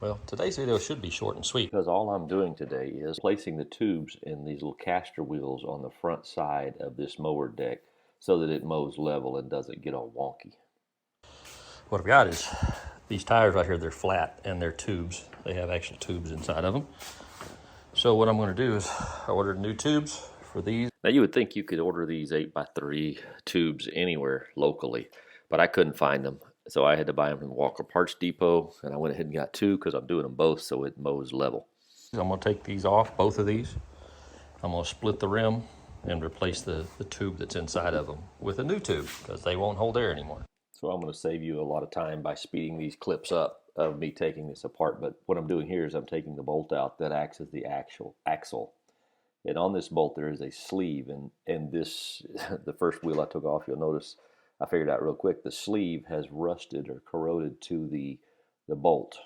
Well, today's video should be short and sweet. Because all I'm doing today is placing the tubes in these little caster wheels on the front side of this mower deck so that it mows level and doesn't get all wonky. What I've got is these tires right here, they're flat and they're tubes. They have actual tubes inside of them. So what I'm going to do is I ordered new tubes for these. Now you would think you could order these 8x3 tubes anywhere locally, but I couldn't find them. So I had to buy them from the Walker Parts Depot, and I went ahead and got two because I'm doing them both so it mows level. I'm going to take these off, both of these. I'm going to split the rim and replace the tube that's inside of them with a new tube because they won't hold air anymore. So I'm going to save you a lot of time by speeding these clips up of me taking this apart. But what I'm doing here is I'm taking the bolt out that acts as the actual axle. And on this bolt there is a sleeve, and this, the first wheel I took off, you'll notice, I figured out real quick, the sleeve has rusted or corroded to the bolt.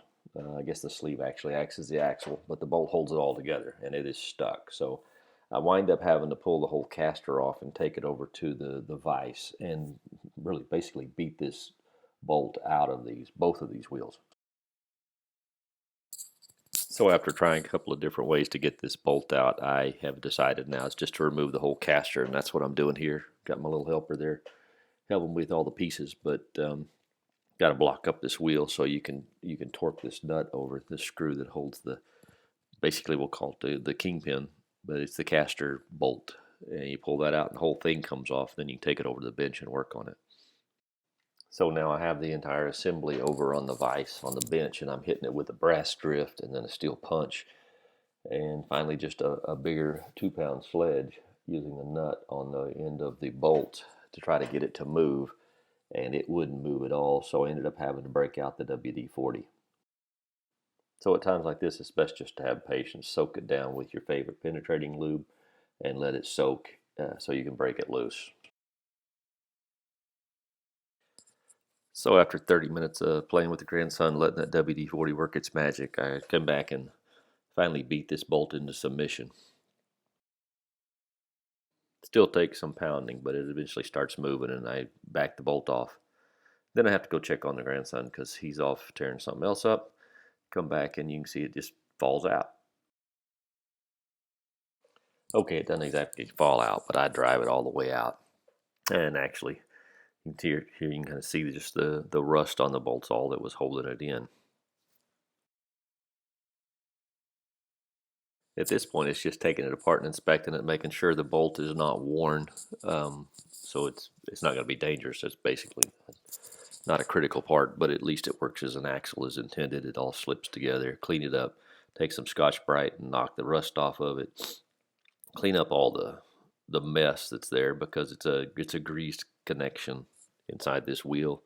I guess the sleeve actually acts as the axle, but the bolt holds it all together, and it is stuck. So I wind up having to pull the whole caster off and take it over to the vise and really basically beat this bolt out of both of these wheels. So after trying a couple of different ways to get this bolt out, I have decided now it's just to remove the whole caster, and that's what I'm doing here. Got my little helper there helping with all the pieces, but got to block up this wheel so you can torque this nut over this screw that holds the, basically we'll call it the kingpin, but it's the caster bolt. And you pull that out and the whole thing comes off, then you can take it over to the bench and work on it. So now I have the entire assembly over on the vise on the bench, and I'm hitting it with a brass drift and then a steel punch, and finally just a bigger 2-pound sledge using a nut on the end of the bolt to try to get it to move, and it wouldn't move at all, so I ended up having to break out the WD-40. So at times like this, it's best just to have patience. Soak it down with your favorite penetrating lube and let it soak so you can break it loose. So after 30 minutes of playing with the grandson, letting that WD-40 work its magic, I come back and finally beat this bolt into submission. Still takes some pounding, but it eventually starts moving, and I back the bolt off. Then I have to go check on the grandson because he's off tearing something else up. Come back and you can see it just falls out. Okay, it doesn't exactly fall out, but I drive it all the way out. And actually, here you can kind of see just the rust on the bolts, all that was holding it in. At this point, it's just taking it apart and inspecting it, making sure the bolt is not worn, so it's not going to be dangerous. It's basically not a critical part, but at least it works as an axle as intended. It all slips together. Clean it up, take some Scotch-Brite and knock the rust off of it. Clean up all the mess that's there because it's a greased connection inside this wheel.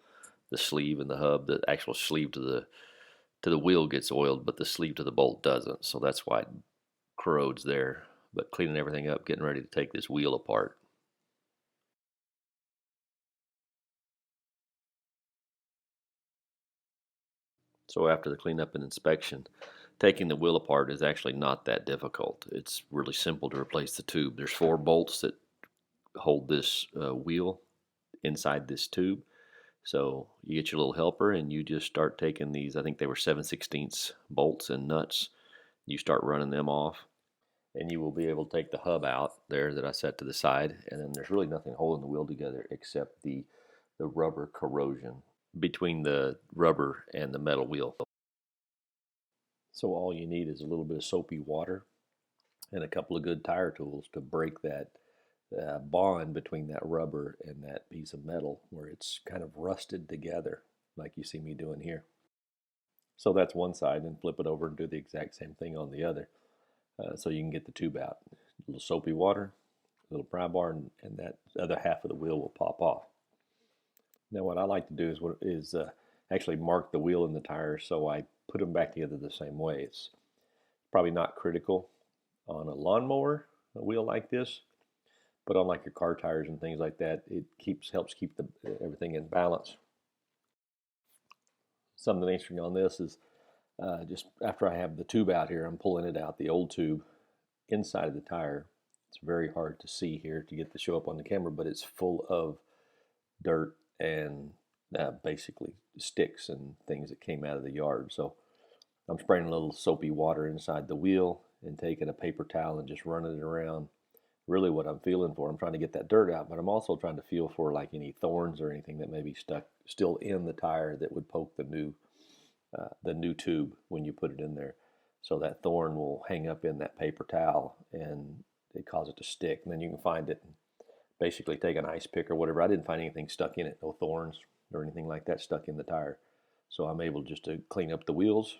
The sleeve and the hub, the actual sleeve to the wheel gets oiled, but the sleeve to the bolt doesn't. So that's why it corrodes there. But cleaning everything up, getting ready to take this wheel apart. So after the cleanup and inspection, taking the wheel apart is actually not that difficult. It's really simple to replace the tube. There's 4 bolts that hold this wheel inside this tube. So you get your little helper and you just start taking these, I think they were 7/16 bolts and nuts. You start running them off, and you will be able to take the hub out there that I set to the side, and then there's really nothing holding the wheel together except the rubber corrosion between the rubber and the metal wheel. So all you need is a little bit of soapy water and a couple of good tire tools to break that bond between that rubber and that piece of metal where it's kind of rusted together like you see me doing here. So that's one side, and flip it over and do the exact same thing on the other so you can get the tube out. A little soapy water, a little pry bar, and that other half of the wheel will pop off. Now what I like to do is actually mark the wheel and the tire so I put them back together the same way. It's probably not critical on a lawnmower, a wheel like this, but on like your car tires and things like that, it helps keep everything in balance. Something interesting on this is just after I have the tube out here, I'm pulling it out, the old tube inside of the tire. It's very hard to see here to get the show up on the camera, but it's full of dirt and basically sticks and things that came out of the yard. So I'm spraying a little soapy water inside the wheel and taking a paper towel and just running it around. Really what I'm feeling for, I'm trying to get that dirt out, but I'm also trying to feel for like any thorns or anything that may be stuck still in the tire that would poke the new tube when you put it in there. So that thorn will hang up in that paper towel and it cause it to stick. And then you can find it and basically take an ice pick or whatever. I didn't find anything stuck in it, no thorns or anything like that stuck in the tire. So I'm able just to clean up the wheels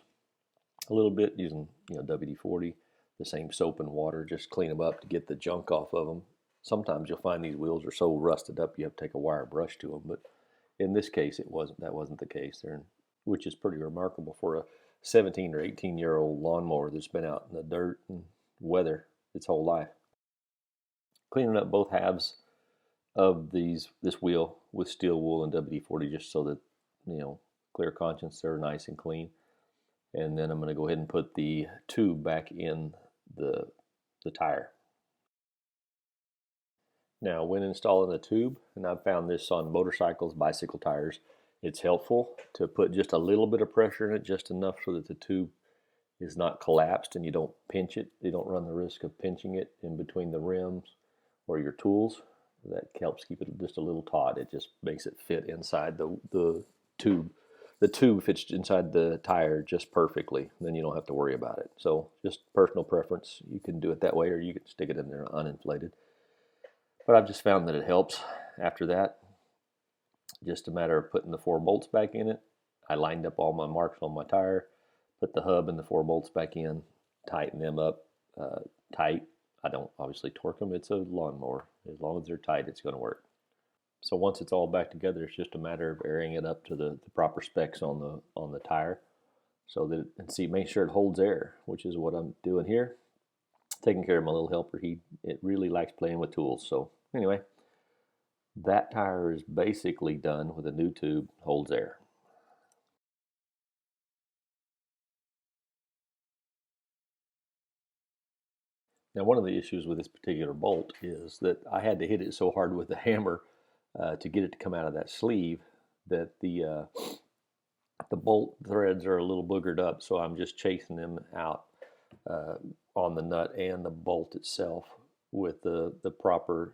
a little bit using WD-40, the same soap and water, just clean them up to get the junk off of them. Sometimes you'll find these wheels are so rusted up you have to take a wire brush to them, but in this case that wasn't the case. Which is pretty remarkable for a 17 or 18-year-old lawnmower that's been out in the dirt and weather its whole life. Cleaning up both halves of this wheel with steel wool and WD-40 just so that, clear conscience, they're nice and clean. And then I'm going to go ahead and put the tube back in the tire. Now, when installing the tube, and I've found this on motorcycles, bicycle tires, it's helpful to put just a little bit of pressure in it, just enough so that the tube is not collapsed and you don't pinch it. You don't run the risk of pinching it in between the rims or your tools. That helps keep it just a little taut. It just makes it fit inside the tube. The tube fits inside the tire just perfectly. Then you don't have to worry about it. So just personal preference. You can do it that way or you can stick it in there uninflated. But I've just found that it helps after that. Just a matter of putting the 4 bolts back in it. I lined up all my marks on my tire, put the hub and the 4 bolts back in, tighten them up tight. I don't obviously torque them. It's a lawnmower. As long as they're tight, it's going to work. So once it's all back together, it's just a matter of airing it up to the proper specs on the tire, so that make sure it holds air, which is what I'm doing here. Taking care of my little helper. It really likes playing with tools. So anyway, that tire is basically done with a new tube, holds air. Now, one of the issues with this particular bolt is that I had to hit it so hard with the hammer to get it to come out of that sleeve that the bolt threads are a little boogered up, so I'm just chasing them out on the nut and the bolt itself with the proper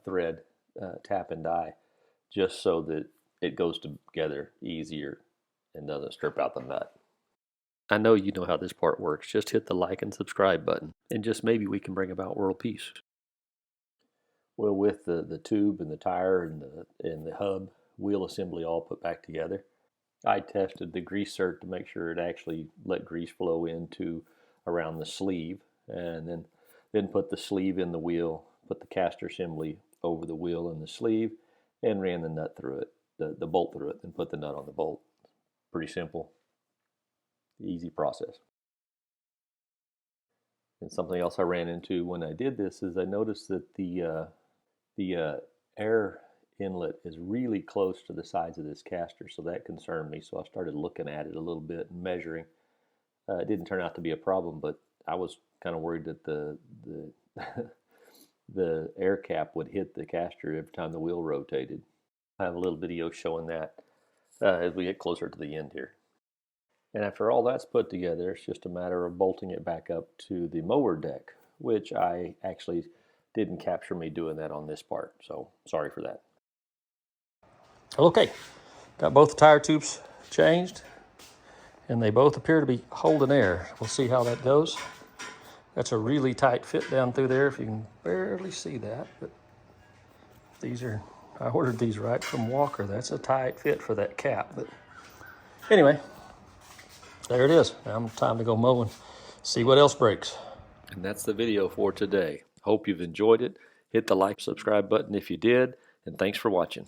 thread tap and die, just so that it goes together easier and doesn't strip out the nut. I know you know how this part works. Just hit the like and subscribe button, and just maybe we can bring about world peace. Well, with the tube and the tire and the hub wheel assembly all put back together, I tested the grease cert to make sure it actually let grease flow into around the sleeve, and then put the sleeve in the wheel, put the caster assembly over the wheel and the sleeve, and ran the nut through it, the bolt through it, and put the nut on the bolt. Pretty simple. Easy process. And something else I ran into when I did this is I noticed that the air inlet is really close to the sides of this caster, so that concerned me. So I started looking at it a little bit and measuring. It didn't turn out to be a problem, but I was kind of worried that the air cap would hit the caster every time the wheel rotated. I have a little video showing that as we get closer to the end here. And after all that's put together, it's just a matter of bolting it back up to the mower deck, which I actually didn't capture me doing that on this part, so sorry for that. Okay, got both the tire tubes changed, and they both appear to be holding air. We'll see how that goes. That's a really tight fit down through there, if you can barely see that, but I ordered these right from Walker. That's a tight fit for that cap, but anyway, there it is. Now time to go mow and see what else breaks. And that's the video for today. Hope you've enjoyed it. Hit the like, subscribe button if you did, and thanks for watching.